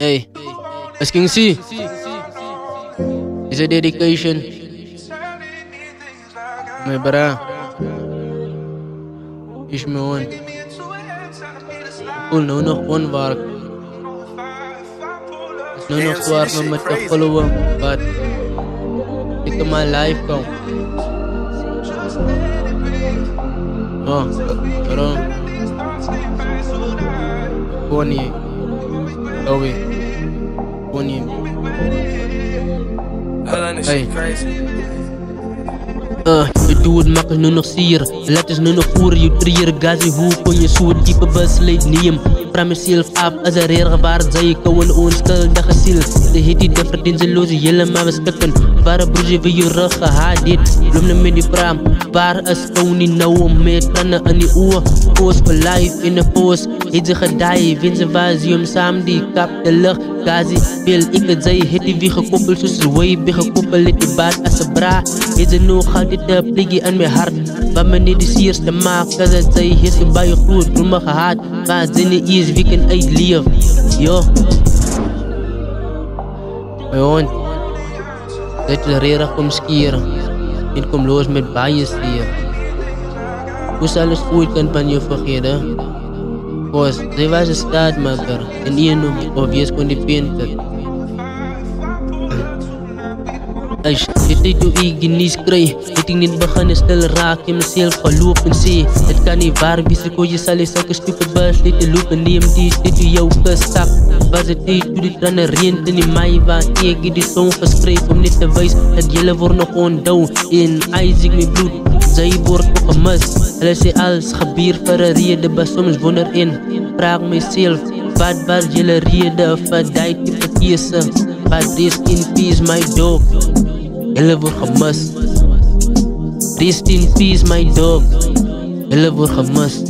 Hey, as King C, it's a dedication. My bra, is me on. Cool, no nog onwerk. Is no nog zwaar om met te followen, but ik heb mijn life count. Oh, waarom? Gewoon niet. Owie. Gewoon niet. Hey. Je doet het makkelijk nu nog sier. Laat eens nu nog voeren, je trier. Gazi hoe kon je zoet diepe besluit neem. Vraag mezelf af, als er erg waard zij komen onschuldige ziel. De hit die de verdiensteloze helemaal bestukken. Waar broertje wil je rug gehaald dit. Bloem met die praam. Waar is Tony nou om met tranen in die oor. Post for life in de post. Heet ze gedaaie, win ze vasium samen die kap de lucht. Gazi wil ik het zij, het die wie gekoppeld zoals ze way bij gekoppeld. Het die baat als ze bra. Heet ze nog gaat dit de pliggie aan mijn hart. Waar me niet de siers te maken, als het zij heeft ze bij je goed. Roemen gehad, maar zinnen is wie kan uitleef. Yo. Mijn hond. Dat je rere kom skieren. En kom los met baie stier. Hoe zal het ooit kan van je vergeten? Cause zij was een staatmaker. En je nog obvious kon die pinten. Als je dit doe ik niet krijg. Dat ik niet beginnen stil raak. Je mezelf geloof en zie. Het kan niet waar wezen. Je zal eens elke stupid bus. Dit te lopen neem die. Dit doe jouw kustak. Was het niet toen die tranen rent in die mei. Waar ik die song geschreven om niet te wijzen. Dat jullie wordt nog ondown. In Isaac met bloed. Zij wordt ook gemist. Hulle sê alles gebeur vir 'n rede. Maar soms wonder in. Vraag myself. Wat was jullie rede vir die type keuse? But rest in peace my dog. Hulle word gemis. Rest in peace my dog. Hulle word gemis.